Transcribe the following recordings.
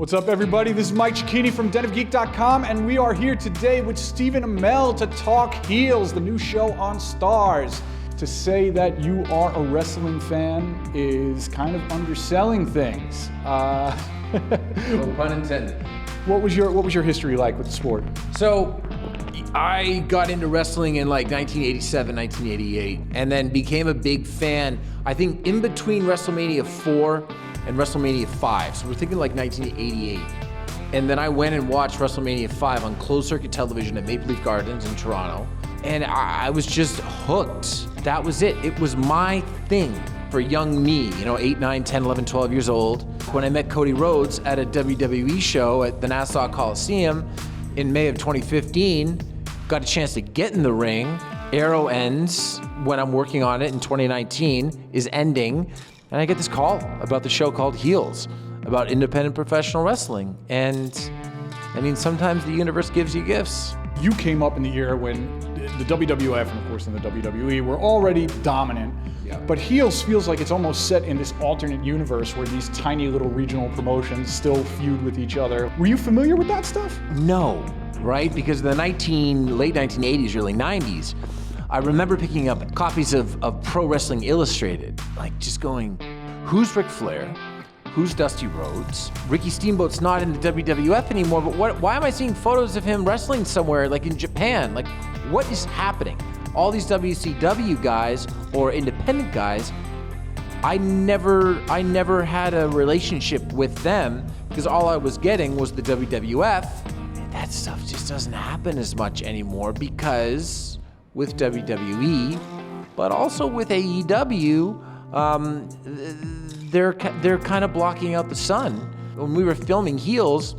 What's up, everybody? This is Mike Cicchini from denofgeek.com, and we are here today with Stephen Amell to talk Heels, the new show on Starz. To say that you are a wrestling fan is kind of underselling things. No pun intended. What was your history like with the sport? So, I got into wrestling in like 1987, 1988, and then became a big fan, I think, in between WrestleMania 4 and WrestleMania 5. So we're thinking like 1988. And then I went and watched WrestleMania 5 on closed circuit television at Maple Leaf Gardens in Toronto. And I was just hooked. That was it. It was my thing for young me, 8, 9, 10, 11, 12 years old. When I met Cody Rhodes at a WWE show at the Nassau Coliseum in May of 2015, got a chance to get in the ring. Arrow ends when I'm working on it in 2019, is ending. And I get this call about the show called Heels, about independent professional wrestling. And I mean, sometimes the universe gives you gifts. You came up in the era when the WWF and of course in the WWE were already dominant. Yeah. But Heels feels like it's almost set in this alternate universe where these tiny little regional promotions still feud with each other. Were you familiar with that stuff? No, right? Because in the late 1980s, early 90s, I remember picking up copies of Pro Wrestling Illustrated, like just going, who's Ric Flair? Who's Dusty Rhodes? Ricky Steamboat's not in the WWF anymore, but why am I seeing photos of him wrestling somewhere, like in Japan? Like, what is happening? All these WCW guys or independent guys, I never had a relationship with them because all I was getting was the WWF. That stuff just doesn't happen as much anymore because with WWE, but also with AEW, they're kind of blocking out the sun. When we were filming Heels,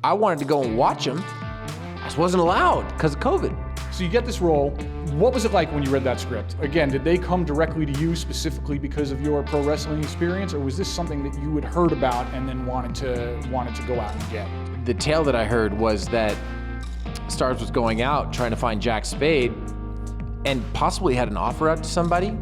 I wanted to go and watch them. I just wasn't allowed because of COVID. So you get this role. What was it like when you read that script? Again, did they come directly to you specifically because of your pro wrestling experience, or was this something that you had heard about and then wanted to go out and get? The tale that I heard was that Starz was going out trying to find Jack Spade and possibly had an offer out to somebody,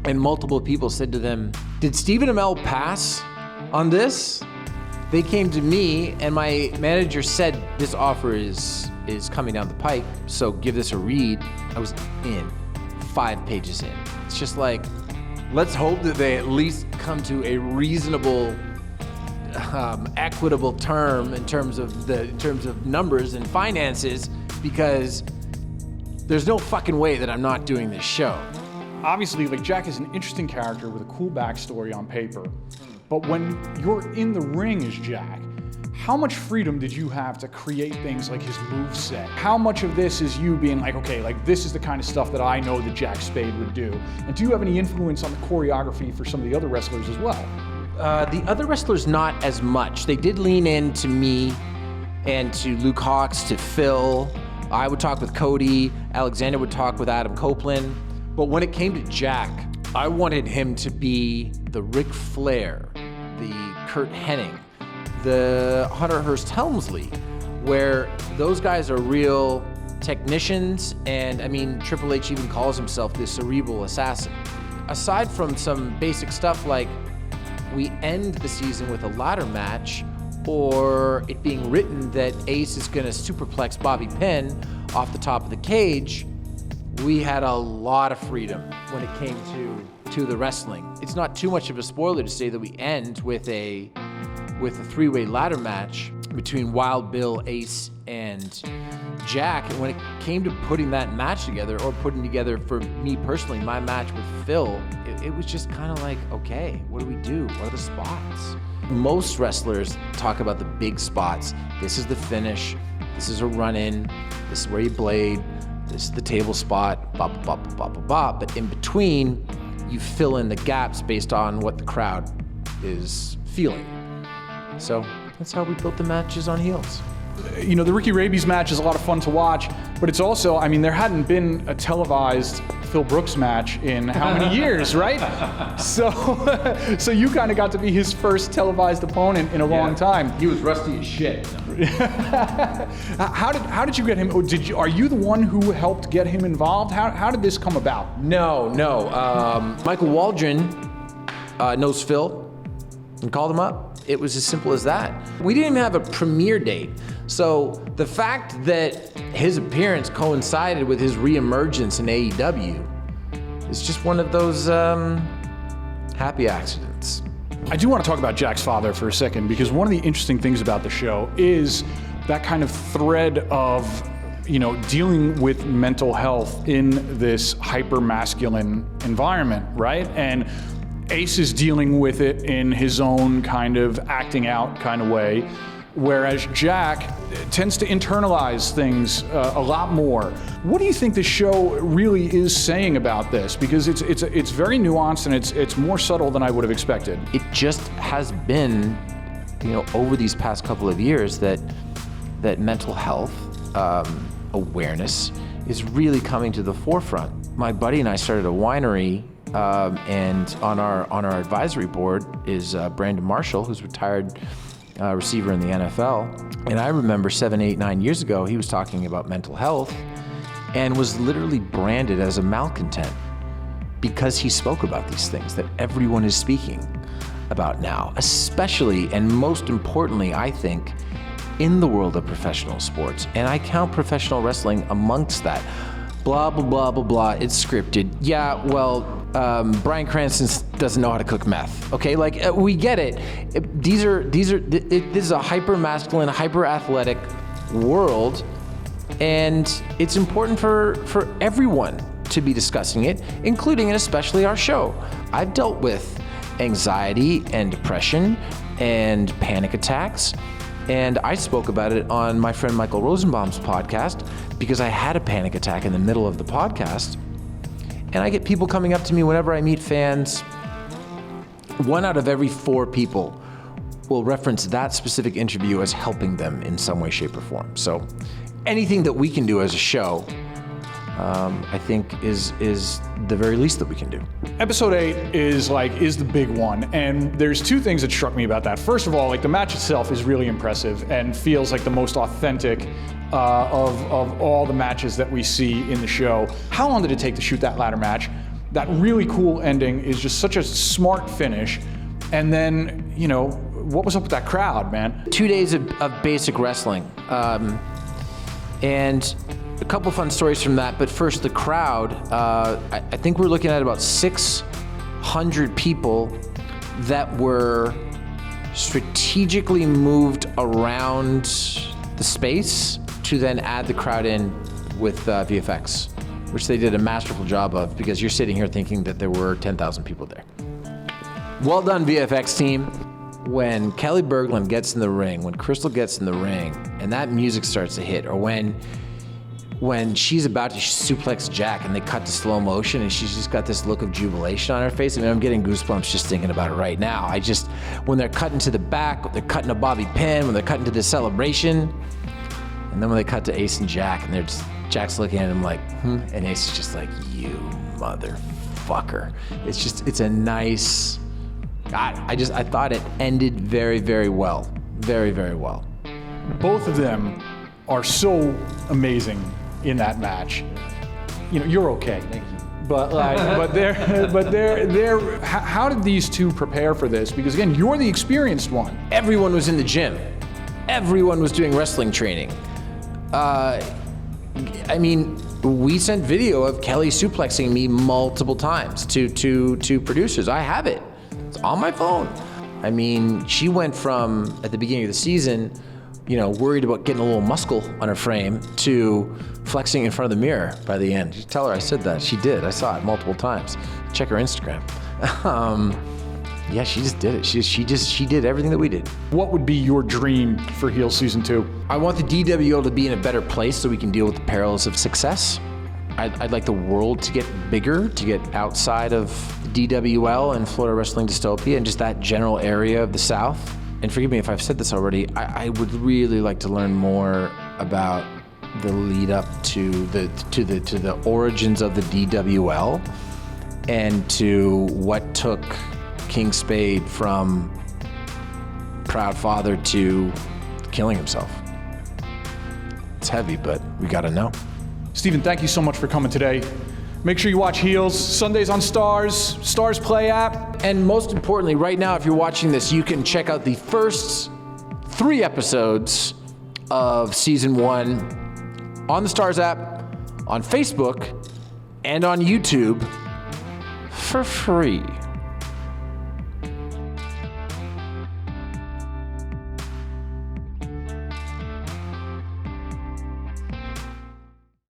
and multiple people said to them, did Stephen Amell pass on this? They came to me and my manager said, this offer is coming down the pike, so give this a read. I was in, 5 pages in. It's just like, let's hope that they at least come to a reasonable, equitable term in terms of numbers and finances, because there's no fucking way that I'm not doing this show. Obviously, like, Jack is an interesting character with a cool backstory on paper, but when you're in the ring as Jack, how much freedom did you have to create things like his moveset? How much of this is you being like, okay, like this is the kind of stuff that I know that Jack Spade would do? And do you have any influence on the choreography for some of the other wrestlers as well? The other wrestlers, not as much. They did lean in to me and to Luke Hawx, to Phil. I would talk with Cody. Alexander would talk with Adam Copeland. But when it came to Jack, I wanted him to be the Ric Flair, the Kurt Hennig, the Hunter Hearst Helmsley, where those guys are real technicians, and I mean, Triple H even calls himself the cerebral assassin. Aside from some basic stuff like we end the season with a ladder match, or it being written that Ace is gonna superplex Bobby Pin off the top of the cage, we had a lot of freedom when it came to the wrestling. It's not too much of a spoiler to say that we end with a 3-way ladder match between Wild Bill, Ace, and Jack. And when it came to putting that match together, or putting together, for me personally, my match with Phil, it was just kind of like, okay, what do we do? What are the spots? Most wrestlers talk about the big spots. This is the finish. This is a run-in. This is where you blade. This is the table spot, blah, blah, blah, blah, blah, blah. But in between, you fill in the gaps based on what the crowd is feeling. So that's how we built the matches on Heels. You know, the Ricky Rabies match is a lot of fun to watch, but it's also, I mean, there hadn't been a televised Phil Brooks match in how many years, right? So you kind of got to be his first televised opponent in a long time. He was rusty as shit. How did you get him? Are you the one who helped get him involved? How did this come about? No. Michael Waldron knows Phil and called him up. It was as simple as that. We didn't even have a premiere date. So the fact that his appearance coincided with his reemergence in AEW is just one of those happy accidents. I do want to talk about Jack's father for a second, because one of the interesting things about the show is that kind of thread of, dealing with mental health in this hyper-masculine environment, right? And Ace is dealing with it in his own kind of acting out kind of way, whereas Jack tends to internalize things a lot more. What do you think the show really is saying about this? Because it's very nuanced, and it's more subtle than I would have expected. It just has been, over these past couple of years that mental health awareness is really coming to the forefront. My buddy and I started a winery, and on our advisory board is Brandon Marshall, who's retired receiver in the NFL. And I remember 7, 8, 9 years ago, he was talking about mental health and was literally branded as a malcontent because he spoke about these things that everyone is speaking about now, especially and most importantly, I think, in the world of professional sports. And I count professional wrestling amongst that. Blah, blah, blah, blah, blah, it's scripted. Yeah, well, Bryan Cranston doesn't know how to cook meth. Okay, we get it. This is a hyper-masculine, hyper-athletic world, and it's important for everyone to be discussing it, including and especially our show. I've dealt with anxiety and depression and panic attacks, and I spoke about it on my friend Michael Rosenbaum's podcast because I had a panic attack in the middle of the podcast. And I get people coming up to me whenever I meet fans. 1 out of every 4 people will reference that specific interview as helping them in some way, shape, or form. So anything that we can do as a show, I think is the very least that we can do. Episode 8 is the big one, and there's 2 things that struck me about that. First of all, the match itself is really impressive and feels like the most authentic of all the matches that we see in the show. How long did it take to shoot that ladder match? That really cool ending is just such a smart finish. And then, what was up with that crowd, man? 2 days of basic wrestling. And a couple fun stories from that, but first the crowd. I think we're looking at about 600 people that were strategically moved around the space to then add the crowd in with VFX, which they did a masterful job of, because you're sitting here thinking that there were 10,000 people there. Well done, VFX team. When Kelly Berglund gets in the ring, when Crystal gets in the ring, and that music starts to hit, or when she's about to suplex Jack and they cut to slow motion and she's just got this look of jubilation on her face. I mean, I'm getting goosebumps just thinking about it right now. When they're cutting to the back, when they're cutting to Bobby Pin, when they're cutting to the celebration, and then when they cut to Ace and Jack, and Jack's looking at him like, and Ace is just like, you motherfucker. It's a nice, I thought it ended very, very well. Very, very well. Both of them are so amazing in that match. You're okay. Thank you. But they're. How did these 2 prepare for this? Because again, you're the experienced one. Everyone was in the gym. Everyone was doing wrestling training. We sent video of Kelly suplexing me multiple times to producers. I have it. It's on my phone. She went from, at the beginning of the season, worried about getting a little muscle on her frame, to flexing in front of the mirror by the end. You tell her I said that. She did. I saw it multiple times. Check her Instagram. Yeah, she just did it. She did everything that we did. What would be your dream for Heel Season 2? I want the DWL to be in a better place so we can deal with the perils of success. I'd like the world to get bigger, to get outside of DWL and Florida Wrestling Dystopia and just that general area of the South. And forgive me if I've said this already, I would really like to learn more about the lead up to the origins of the DWL and to what took King Spade from proud father to killing himself. It's heavy, but we gotta know. Stephen, thank you so much for coming today. Make sure you watch Heels, Sundays on Starz Play app. And most importantly, right now, if you're watching this, you can check out the first 3 episodes of season 1 on the Starz app, on Facebook, and on YouTube for free.